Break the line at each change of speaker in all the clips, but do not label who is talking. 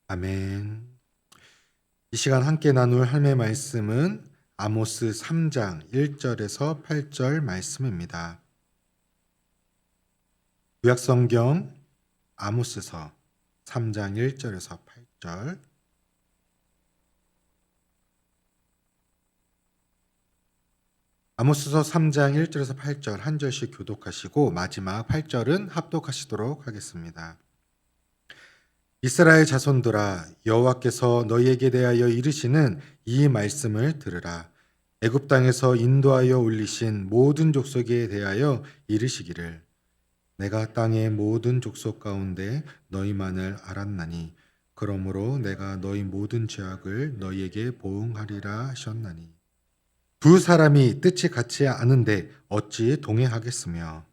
아멘. 이 시간 함께 나눌 하나님의 말씀은 아모스 3장 1절에서 8절 말씀입니다. 구약성경 아모스서 3장 1절에서 8절. 아모스서 3장 1절에서 8절 한 절씩 교독하시고 마지막 8절은 합독하시도록 하겠습니다. 이스라엘 자손들아, 여호와께서 너희에게 대하여 이르시는 이 말씀을 들으라. 애굽 땅에서 인도하여 올리신 모든 족속에 대하여 이르시기를, 내가 땅의 모든 족속 가운데 너희만을 알았나니 그러므로 내가 너희 모든 죄악을 너희에게 보응하리라 하셨나니, 두 사람이 뜻이 같지 않은데 어찌 동행하겠으며,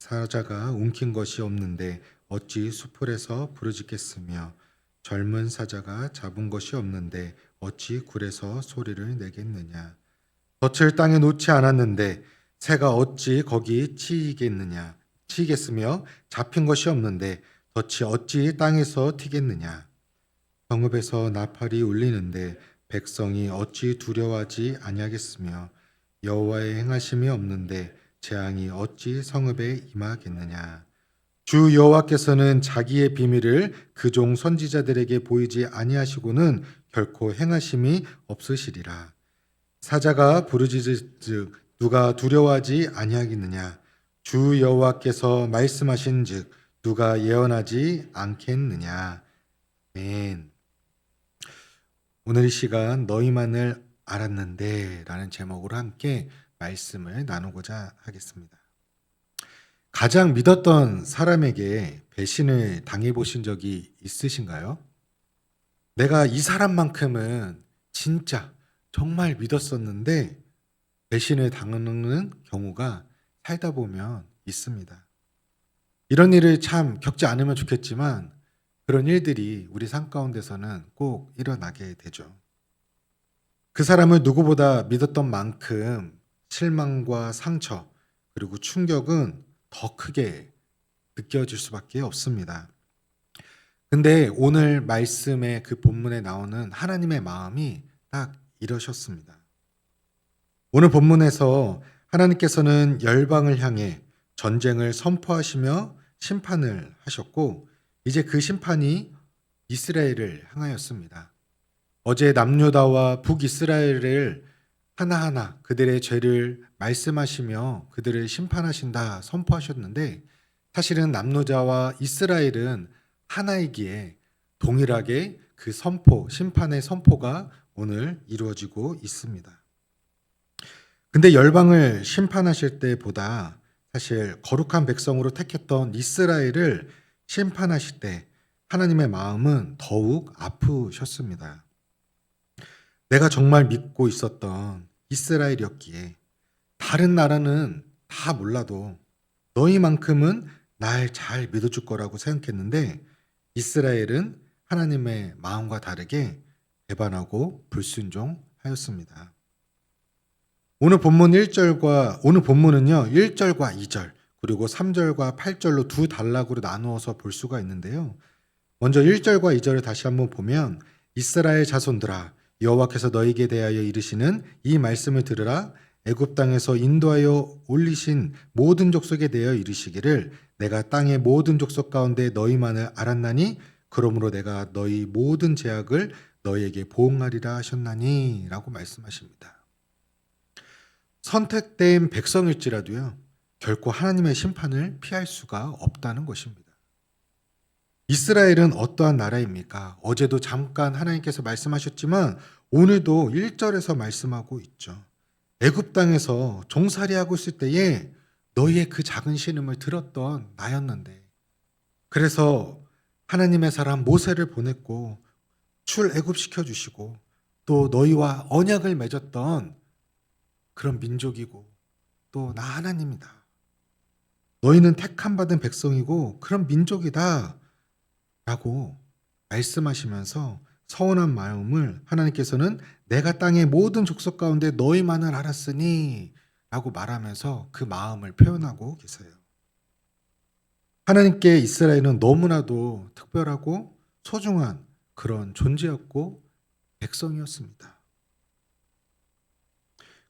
사자가 움킨 것이 없는데 어찌 수풀에서 부르짖겠으며, 젊은 사자가 잡은 것이 없는데 어찌 굴에서 소리를 내겠느냐. 덫을 땅에 놓지 않았는데 새가 어찌 거기 치이겠으며, 잡힌 것이 없는데 덫이 어찌 땅에서 튀겠느냐. 성읍에서 나팔이 울리는데 백성이 어찌 두려워하지 아니하겠으며, 여호와의 행하심이 없는데 재앙이 어찌 성읍에 임하겠느냐. 주 여호와께서는 자기의 비밀을 그 종 선지자들에게 보이지 아니하시고는 결코 행하심이 없으시리라. 사자가 부르짖으즉 누가 두려워하지 아니하겠느냐. 주 여호와께서 말씀하신즉 누가 예언하지 않겠느냐. 아멘. 오늘 이 시간 너희만을 알았는데 라는 제목으로 함께 말씀을 나누고자 하겠습니다. 가장 믿었던 사람에게 배신을 당해보신 적이 있으신가요? 내가 이 사람만큼은 진짜 정말 믿었었는데 배신을 당하는 경우가 살다 보면 있습니다. 이런 일을 참 겪지 않으면 좋겠지만 그런 일들이 우리 삶 가운데서는 꼭 일어나게 되죠. 그 사람을 누구보다 믿었던 만큼 실망과 상처 그리고 충격은 더 크게 느껴질 수밖에 없습니다. 근데 오늘 말씀의 그 본문에 나오는 하나님의 마음이 딱 이러셨습니다. 오늘 본문에서 하나님께서는 열방을 향해 전쟁을 선포하시며 심판을 하셨고, 이제 그 심판이 이스라엘을 향하였습니다. 어제 남유다와 북이스라엘을 하나하나 그들의 죄를 말씀하시며 그들을 심판하신다 선포하셨는데, 사실은 남유다와 이스라엘은 하나이기에 동일하게 그 선포, 심판의 선포가 오늘 이루어지고 있습니다. 근데 열방을 심판하실 때보다 사실 거룩한 백성으로 택했던 이스라엘을 심판하실 때 하나님의 마음은 더욱 아프셨습니다. 내가 정말 믿고 있었던 이스라엘이었기에 다른 나라는 다 몰라도 너희만큼은 날 잘 믿어줄 거라고 생각했는데 이스라엘은 하나님의 마음과 다르게 배반하고 불순종하였습니다. 오늘 본문은요 1절과 2절 그리고 3절과 8절로 두 단락으로 나누어서 볼 수가 있는데요. 먼저 1절과 2절을 다시 한번 보면, 이스라엘 자손들아, 여호와께서 너희에게 대하여 이르시는 이 말씀을 들으라. 애굽 땅에서 인도하여 올리신 모든 족속에 대하여 이르시기를, 내가 땅의 모든 족속 가운데 너희만을 알았나니 그러므로 내가 너희 모든 죄악을 너희에게 보응하리라 하셨나니 라고 말씀하십니다. 선택된 백성일지라도요, 결코 하나님의 심판을 피할 수가 없다는 것입니다. 이스라엘은 어떠한 나라입니까? 어제도 잠깐 하나님께서 말씀하셨지만 오늘도 1절에서 말씀하고 있죠. 애굽 땅에서 종살이하고 있을 때에 너희의 그 작은 신음을 들었던 나였는데, 그래서 하나님의 사람 모세를 보냈고 출애굽시켜 주시고 또 너희와 언약을 맺었던 그런 민족이고 또 나 하나님이다. 너희는 택함 받은 백성이고 그런 민족이다 라고 말씀하시면서 서운한 마음을 하나님께서는 내가 땅의 모든 족속 가운데 너희만을 알았으니 라고 말하면서 그 마음을 표현하고 계세요. 하나님께 이스라엘은 너무나도 특별하고 소중한 그런 존재였고 백성이었습니다.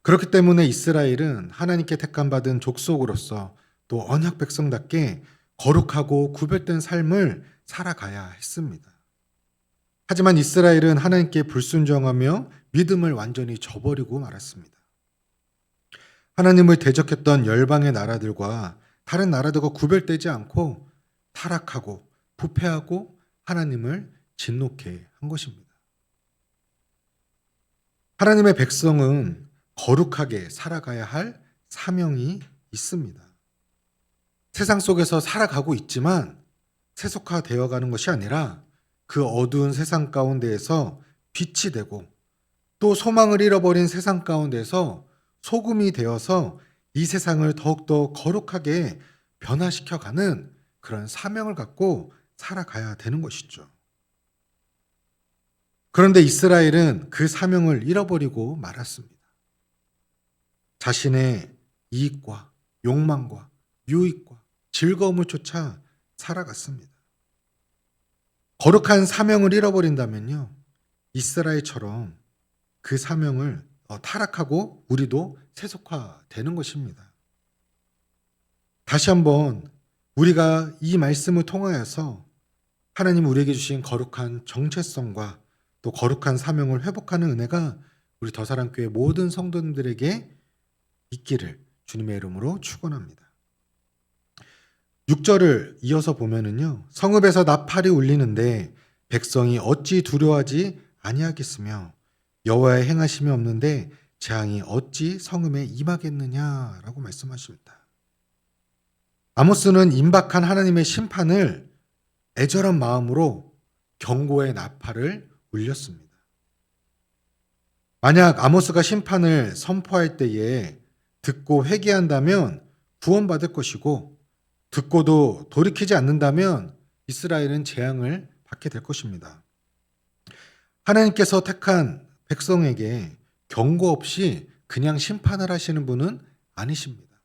그렇기 때문에 이스라엘은 하나님께 택함받은 족속으로서 또 언약 백성답게 거룩하고 구별된 삶을 살아가야 했습니다. 하지만 이스라엘은 하나님께 불순종하며 믿음을 완전히 저버리고 말았습니다. 하나님을 대적했던 열방의 나라들과 다른 나라들과 구별되지 않고 타락하고 부패하고 하나님을 진노케 한 것입니다. 하나님의 백성은 거룩하게 살아가야 할 사명이 있습니다. 세상 속에서 살아가고 있지만 세속화되어 가는 것이 아니라 그 어두운 세상 가운데에서 빛이 되고 또 소망을 잃어버린 세상 가운데서 소금이 되어서 이 세상을 더욱더 거룩하게 변화시켜가는 그런 사명을 갖고 살아가야 되는 것이죠. 그런데 이스라엘은 그 사명을 잃어버리고 말았습니다. 자신의 이익과 욕망과 유익과 즐거움을 쫓아 살아갔습니다. 거룩한 사명을 잃어버린다면요, 이스라엘처럼 그 사명을 타락하고 우리도 세속화되는 것입니다. 다시 한번 우리가 이 말씀을 통하여서 하나님 우리에게 주신 거룩한 정체성과 또 거룩한 사명을 회복하는 은혜가 우리 더사랑교회 모든 성도님들에게 있기를 주님의 이름으로 축원합니다. 6절을 이어서 보면은요, 성읍에서 나팔이 울리는데 백성이 어찌 두려워하지 아니하겠으며 여호와의 행하심이 없는데 재앙이 어찌 성읍에 임하겠느냐라고 말씀하십니다. 아모스는 임박한 하나님의 심판을 애절한 마음으로 경고의 나팔을 울렸습니다. 만약 아모스가 심판을 선포할 때에 듣고 회개한다면 구원받을 것이고 듣고도 돌이키지 않는다면 이스라엘은 재앙을 받게 될 것입니다. 하나님께서 택한 백성에게 경고 없이 그냥 심판을 하시는 분은 아니십니다.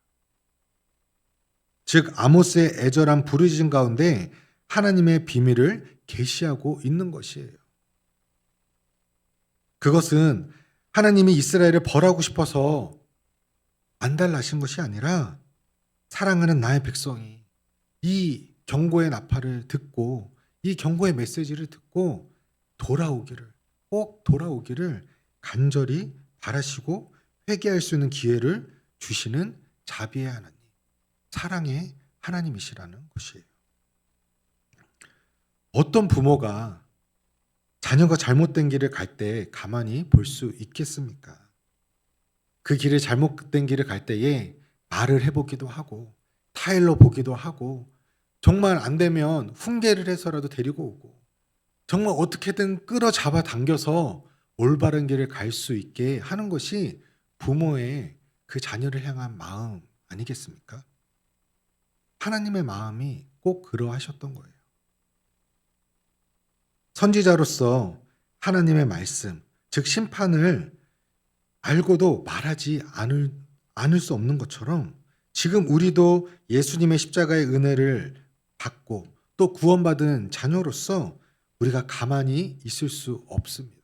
즉 아모스의 애절한 부르짖음 가운데 하나님의 비밀을 계시하고 있는 것이에요. 그것은 하나님이 이스라엘을 벌하고 싶어서 안달나신 것이 아니라 사랑하는 나의 백성이 이 경고의 나팔을 듣고 이 경고의 메시지를 듣고 꼭 돌아오기를 간절히 바라시고 회개할 수 있는 기회를 주시는 자비의 하나님, 사랑의 하나님이시라는 것이에요. 어떤 부모가 자녀가 잘못된 길을 갈 때 가만히 볼 수 있겠습니까? 그 길을 잘못된 길을 갈 때에 말을 해보기도 하고 타일러 보기도 하고 정말 안 되면 훈계를 해서라도 데리고 오고 정말 어떻게든 끌어잡아 당겨서 올바른 길을 갈 수 있게 하는 것이 부모의 그 자녀를 향한 마음 아니겠습니까? 하나님의 마음이 꼭 그러하셨던 거예요. 선지자로서 하나님의 말씀, 즉 심판을 알고도 말하지 않을 수 없는 것처럼 지금 우리도 예수님의 십자가의 은혜를 받고 또 구원받은 자녀로서 우리가 가만히 있을 수 없습니다.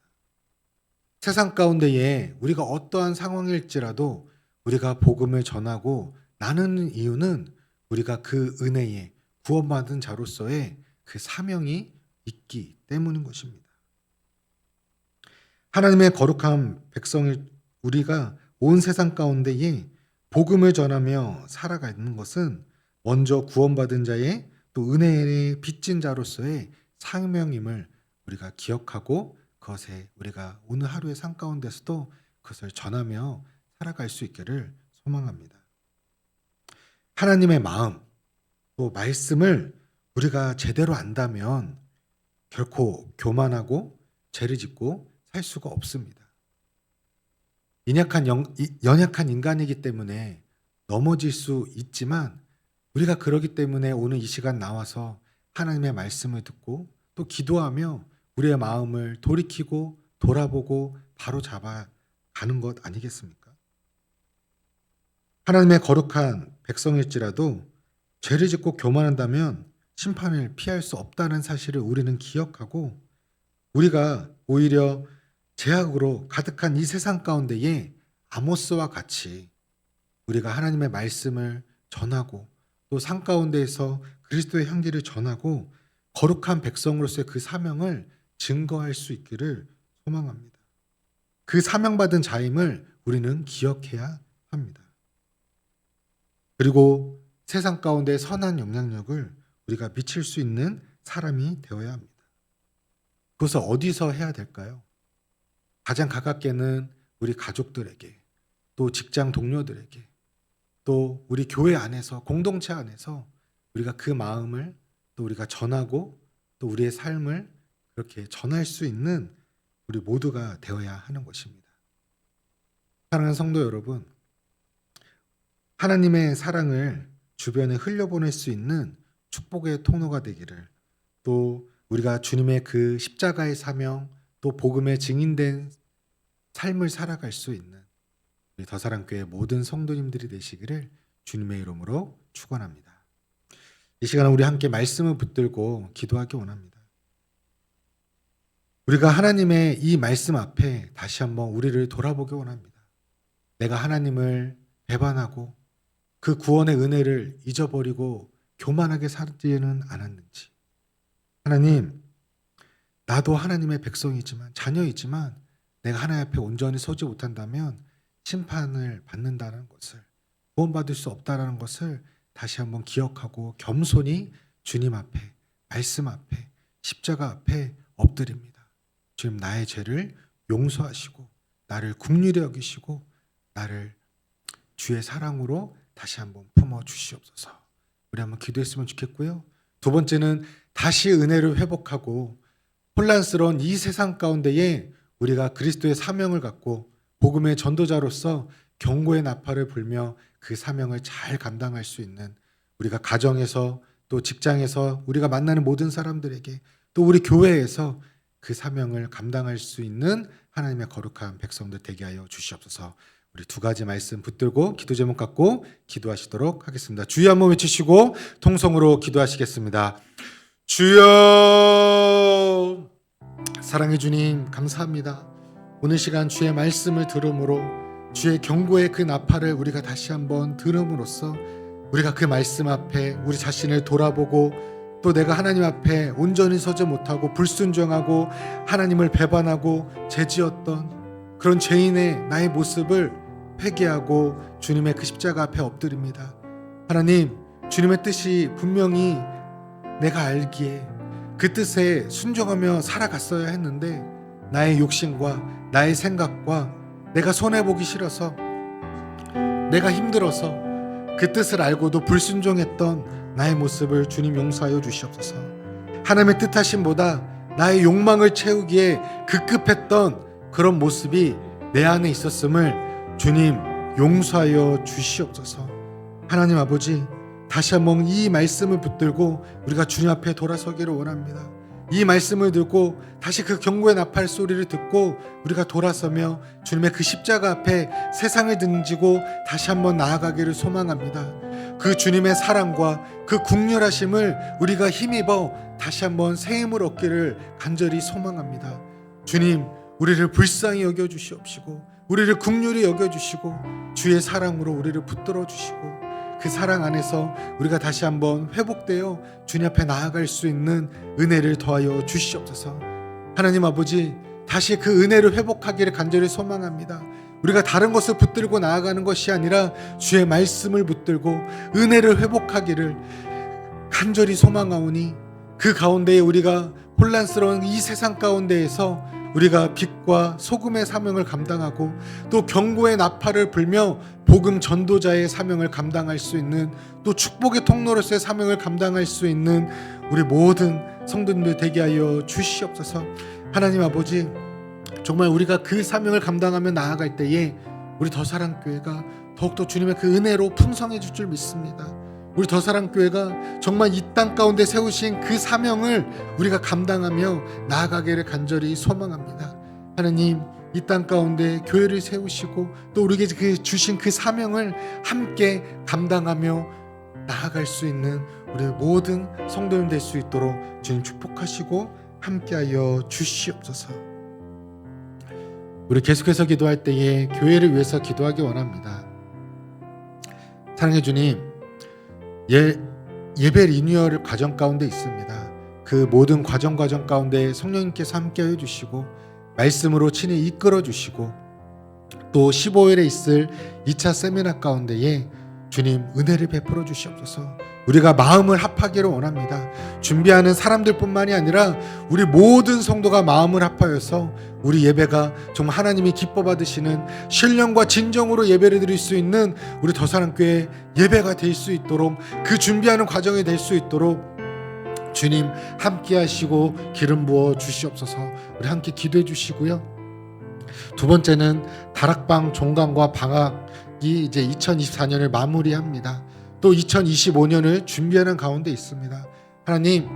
세상 가운데에 우리가 어떠한 상황일지라도 우리가 복음을 전하고 나누는 이유는 우리가 그 은혜에 구원받은 자로서의 그 사명이 있기 때문인 것입니다. 하나님의 거룩한 백성을 우리가 온 세상 가운데에 복음을 전하며 살아가는 것은 먼저 구원받은 자의 또 은혜에 빚진 자로서의 사명임을 우리가 기억하고 그것에 우리가 오늘 하루의 삶 가운데서도 그것을 전하며 살아갈 수 있기를 소망합니다. 하나님의 마음 또 말씀을 우리가 제대로 안다면 결코 교만하고 죄를 짓고 살 수가 없습니다. 연약한 인간이기 때문에 넘어질 수 있지만 우리가 그러기 때문에 오늘 이 시간 나와서 하나님의 말씀을 듣고 또 기도하며 우리의 마음을 돌이키고 돌아보고 바로잡아 가는 것 아니겠습니까? 하나님의 거룩한 백성일지라도 죄를 짓고 교만한다면 심판을 피할 수 없다는 사실을 우리는 기억하고 우리가 오히려 죄악으로 가득한 이 세상 가운데에 아모스와 같이 우리가 하나님의 말씀을 전하고 또 산 가운데에서 그리스도의 향기를 전하고 거룩한 백성으로서의 그 사명을 증거할 수 있기를 소망합니다. 그 사명받은 자임을 우리는 기억해야 합니다. 그리고 세상 가운데 선한 영향력을 우리가 미칠 수 있는 사람이 되어야 합니다. 그것을 어디서 해야 될까요? 가장 가깝게는 우리 가족들에게, 또 직장 동료들에게, 또 우리 교회 안에서, 공동체 안에서 우리가 그 마음을 또 우리가 전하고 또 우리의 삶을 그렇게 전할 수 있는 우리 모두가 되어야 하는 것입니다. 사랑하는 성도 여러분, 하나님의 사랑을 주변에 흘려보낼 수 있는 축복의 통로가 되기를, 또 우리가 주님의 그 십자가의 사명, 또 복음에 증인된 삶을 살아갈 수 있는 우리 더사랑교회 모든 성도님들이 되시기를 주님의 이름으로 축원합니다. 이 시간에 우리 함께 말씀을 붙들고 기도하기 원합니다. 우리가 하나님의 이 말씀 앞에 다시 한번 우리를 돌아보기 원합니다. 내가 하나님을 배반하고 그 구원의 은혜를 잊어버리고 교만하게 살지는 않았는지. 하나님, 나도 하나님의 백성이지만, 자녀이지만 내가 하나님 앞에 온전히 서지 못한다면 심판을 받는다는 것을, 구원받을 수 없다는 것을 다시 한번 기억하고 겸손히 주님 앞에, 말씀 앞에, 십자가 앞에 엎드립니다. 주님, 나의 죄를 용서하시고 나를 긍휼히 여기시고 나를 주의 사랑으로 다시 한번 품어 주시옵소서. 우리 한번 기도했으면 좋겠고요. 두 번째는 다시 은혜를 회복하고 혼란스러운 이 세상 가운데에 우리가 그리스도의 사명을 갖고 복음의 전도자로서 경고의 나팔을 불며 그 사명을 잘 감당할 수 있는, 우리가 가정에서 또 직장에서 우리가 만나는 모든 사람들에게, 또 우리 교회에서 그 사명을 감당할 수 있는 하나님의 거룩한 백성들 되게 하여 주시옵소서. 우리 두 가지 말씀 붙들고 기도 제목 갖고 기도하시도록 하겠습니다. 주여 한번 외치시고 통성으로 기도하시겠습니다. 주여, 사랑의 주님 감사합니다. 오늘 시간 주의 말씀을 들음으로 주의 경고의 그 나팔을 우리가 다시 한번 들음으로써 우리가 그 말씀 앞에 우리 자신을 돌아보고 또 내가 하나님 앞에 온전히 서지 못하고 불순종하고 하나님을 배반하고 죄지었던 그런 죄인의 나의 모습을 회개하고 주님의 그 십자가 앞에 엎드립니다. 하나님, 주님의 뜻이 분명히 내가 알기에 그 뜻에 순종하며 살아갔어야 했는데 나의 욕심과 나의 생각과 내가 손해보기 싫어서, 내가 힘들어서 그 뜻을 알고도 불순종했던 나의 모습을 주님 용서하여 주시옵소서. 하나님의 뜻하심보다 나의 욕망을 채우기에 급급했던 그런 모습이 내 안에 있었음을 주님 용서하여 주시옵소서. 하나님 아버지, 다시 한번 이 말씀을 붙들고 우리가 주님 앞에 돌아서기를 원합니다. 이 말씀을 듣고 다시 그 경고의 나팔 소리를 듣고 우리가 돌아서며 주님의 그 십자가 앞에 세상을 등지고 다시 한번 나아가기를 소망합니다. 그 주님의 사랑과 그 긍휼하심을 우리가 힘입어 다시 한번 새 힘을 얻기를 간절히 소망합니다. 주님, 우리를 불쌍히 여겨주시옵시고 우리를 긍휼히 여겨주시고 주의 사랑으로 우리를 붙들어 주시고 그 사랑 안에서 우리가 다시 한번 회복되어 주님 앞에 나아갈 수 있는 은혜를 더하여 주시옵소서. 하나님 아버지, 다시 그 은혜를 회복하기를 간절히 소망합니다. 우리가 다른 것을 붙들고 나아가는 것이 아니라 주의 말씀을 붙들고 은혜를 회복하기를 간절히 소망하오니, 그 가운데에 우리가 혼란스러운 이 세상 가운데에서 우리가 빛과 소금의 사명을 감당하고 또 경고의 나팔을 불며 복음 전도자의 사명을 감당할 수 있는, 또 축복의 통로로서의 사명을 감당할 수 있는 우리 모든 성도님들 되게 하여 주시옵소서. 하나님 아버지, 정말 우리가 그 사명을 감당하며 나아갈 때에 우리 더사랑교회가 더욱더 주님의 그 은혜로 풍성해질 줄 믿습니다. 우리 더사랑교회가 정말 이 땅 가운데 세우신 그 사명을 우리가 감당하며 나아가기를 간절히 소망합니다. 하나님, 이 땅 가운데 교회를 세우시고 또 우리에게 주신 그 사명을 함께 감당하며 나아갈 수 있는 우리 모든 성도님 될 수 있도록 주님 축복하시고 함께하여 주시옵소서. 우리 계속해서 기도할 때에 교회를 위해서 기도하기 원합니다. 사랑해 주님, 예배 리뉴얼 과정 가운데 있습니다. 그 모든 과정 가운데 성령님께서 함께하여 주시고 말씀으로 친히 이끌어 주시고 또 15일에 있을 2차 세미나 가운데에 주님 은혜를 베풀어 주시옵소서. 우리가 마음을 합하기를 원합니다. 준비하는 사람들뿐만이 아니라 우리 모든 성도가 마음을 합하여서 우리 예배가 정말 하나님이 기뻐 받으시는 신령과 진정으로 예배를 드릴 수 있는 우리 더사랑교회 예배가 될 수 있도록, 그 준비하는 과정이 될 수 있도록 주님 함께 하시고 기름 부어 주시옵소서. 우리 함께 기도해 주시고요. 두 번째는 다락방 종강과 방학이 이제 2024년을 마무리합니다. 또 2025년을 준비하는 가운데 있습니다. 하나님,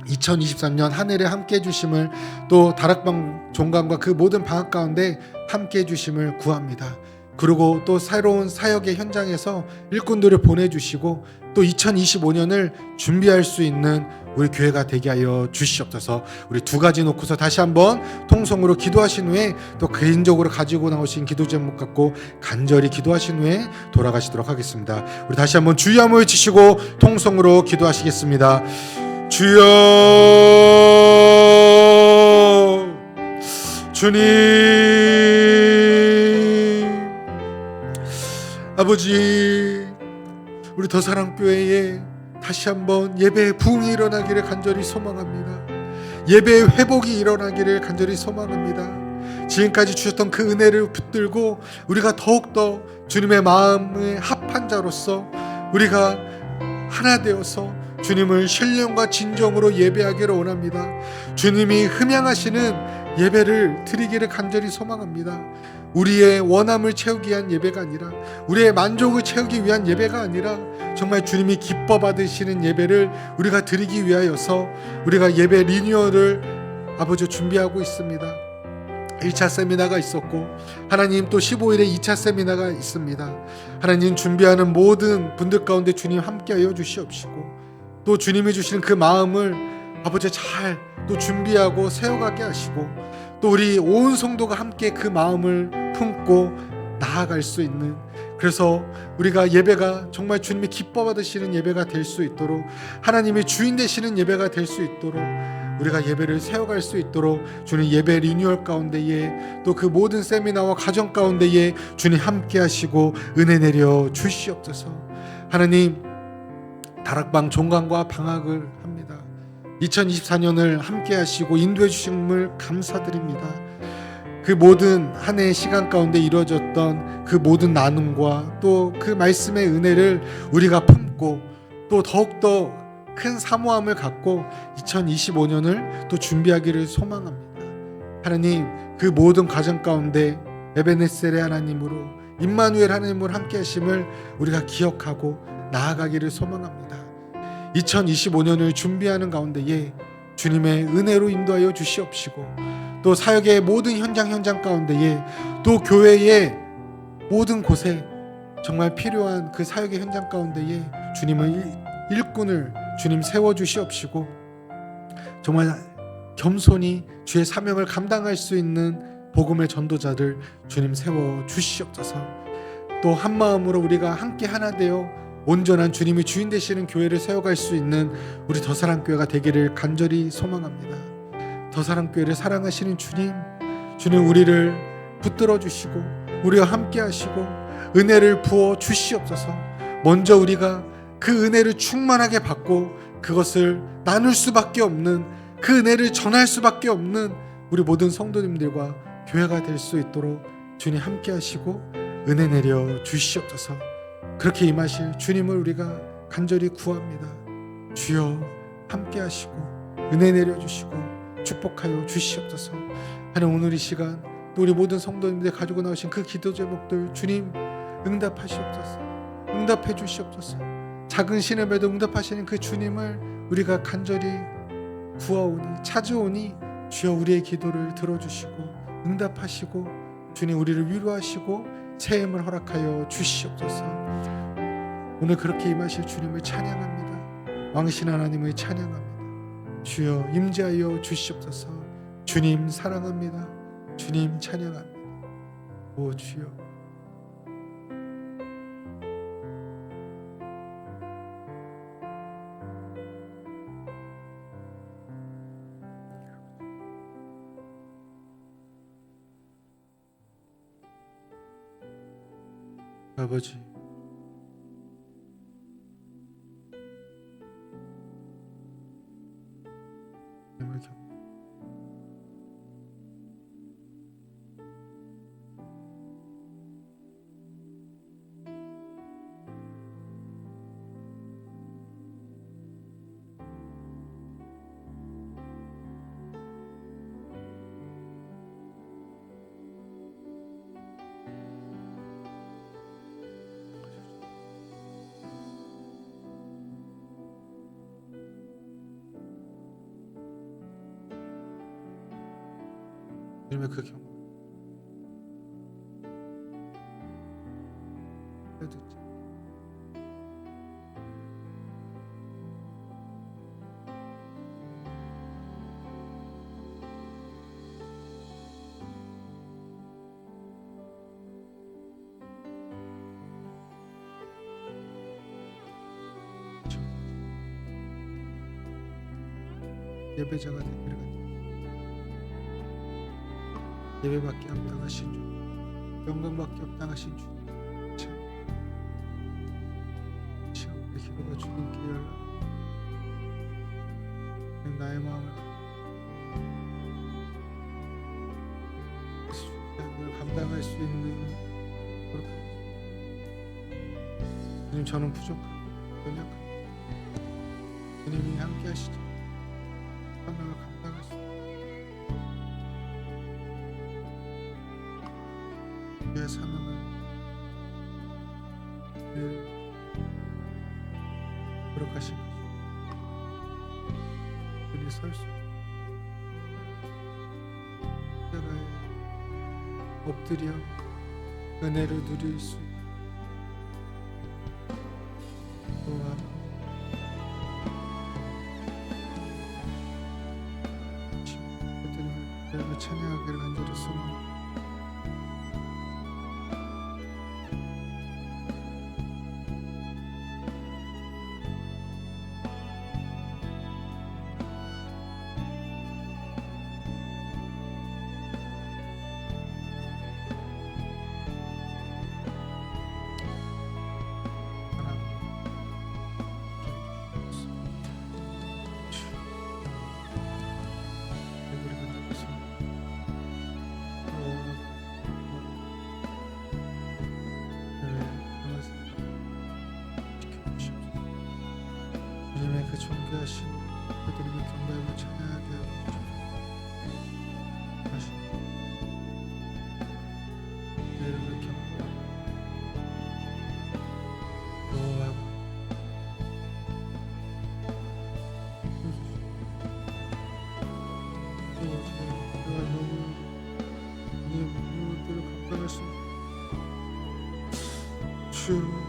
2023년 한 해를 함께 해주심을, 또 다락방 종강과 그 모든 방학 가운데 함께 해주심을 구합니다. 그리고 또 새로운 사역의 현장에서 일꾼들을 보내주시고 또 2025년을 준비할 수 있는 우리 교회가 되게 하여 주시옵소서. 우리 두 가지 놓고서 다시 한번 통성으로 기도하신 후에 또 개인적으로 가지고 나오신 기도 제목 갖고 간절히 기도하신 후에 돌아가시도록 하겠습니다. 우리 다시 한번 주여 한번 외치시고 통성으로 기도하시겠습니다. 주여, 주님, 아버지, 우리 더사랑교회에 다시 한번 예배의 부흥이 일어나기를 간절히 소망합니다. 예배의 회복이 일어나기를 간절히 소망합니다. 지금까지 주셨던 그 은혜를 붙들고 우리가 더욱더 주님의 마음에 합한 자로서 우리가 하나 되어서 주님을 신령과 진정으로 예배하기를 원합니다. 주님이 흠양하시는 예배를 드리기를 간절히 소망합니다. 우리의 원함을 채우기 위한 예배가 아니라, 우리의 만족을 채우기 위한 예배가 아니라 정말 주님이 기뻐 받으시는 예배를 우리가 드리기 위하여서 우리가 예배 리뉴얼을 아버지 준비하고 있습니다. 1차 세미나가 있었고 하나님 또 15일에 2차 세미나가 있습니다. 하나님, 준비하는 모든 분들 가운데 주님 함께하여 주시옵시고 또 주님이 주시는 그 마음을 아버지 잘 또 준비하고 세워가게 하시고 또 우리 온 성도가 함께 그 마음을 품고 나아갈 수 있는, 그래서 우리가 예배가 정말 주님이 기뻐 받으시는 예배가 될 수 있도록, 하나님이 주인 되시는 예배가 될 수 있도록 우리가 예배를 세워갈 수 있도록 주님 예배 리뉴얼 가운데에 또 그 모든 세미나와 과정 가운데에 주님 함께 하시고 은혜 내려 주시옵소서. 하나님, 다락방 종강과 방학을 합니다. 2024년을 함께 하시고 인도해 주심을 감사드립니다. 그 모든 한 해의 시간 가운데 이루어졌던 그 모든 나눔과 또 그 말씀의 은혜를 우리가 품고 또 더욱더 큰 사모함을 갖고 2025년을 또 준비하기를 소망합니다. 하나님, 그 모든 과정 가운데 에베네셀의 하나님으로, 임마누엘 하나님으로 함께 하심을 우리가 기억하고 나아가기를 소망합니다. 2025년을 준비하는 가운데에 주님의 은혜로 인도하여 주시옵시고 또 사역의 모든 현장 가운데에 또 교회의 모든 곳에 정말 필요한 그 사역의 현장 가운데에 주님의 일꾼을 주님 세워주시옵시고 정말 겸손히 주의 사명을 감당할 수 있는 복음의 전도자들 주님 세워주시옵소서. 또 한마음으로 우리가 함께 하나 되어 온전한 주님이 주인 되시는 교회를 세워갈 수 있는 우리 더사랑교회가 되기를 간절히 소망합니다. 더사랑교회를 사랑하시는 주님, 주님 우리를 붙들어 주시고 우리와 함께 하시고 은혜를 부어 주시옵소서. 먼저 우리가 그 은혜를 충만하게 받고 그것을 나눌 수밖에 없는, 그 은혜를 전할 수밖에 없는 우리 모든 성도님들과 교회가 될 수 있도록 주님 함께 하시고 은혜 내려 주시옵소서. 그렇게 임하실 주님을 우리가 간절히 구합니다. 주여 함께 하시고 은혜 내려 주시고 축복하여 주시옵소서. 하나님, 오늘 이 시간 또 우리 모든 성도님들 가지고 나오신 그 기도 제목들 주님 응답하시옵소서. 응답해 주시옵소서. 작은 신음에도 응답하시는 그 주님을 우리가 간절히 구하오니 찾아오니 주여 우리의 기도를 들어주시고 응답하시고 주님 우리를 위로하시고 새 힘을 허락하여 주시옵소서. 오늘 그렇게 임하실 주님을 찬양합니다. 왕신 하나님을 찬양합니다. 주여 임재하여 주시옵소서. 주님 사랑합니다. 주님 찬양합니다. 오 주여, 아버지 주님을 주님의 그 경험 듣지. 예배자가 되기를 간다. 예배밖에 합당하신 주, 영광밖에 합당하신 주, 참 우리 기도가 주님께 열라. 나의 마음을 주님을 감당할 수 있는 주님, 저는 부족합니다. 연약합니다. 주님이 함께 하시죠. 사명을 감당할 수 있는 주의 사명을 거룩하신 것입니다. 우리 설 수 있는 엎드려 은혜를 누릴 수 있는 또한 주님을 찬양하기를 간절히 소망합니다. 주님의 그 존귀하신 그들에게 경배하고 찬양하게 하고 다시 내 이름을 경배하고 노하고 내가 너무 네 무엇들을 감당할 수 없는 주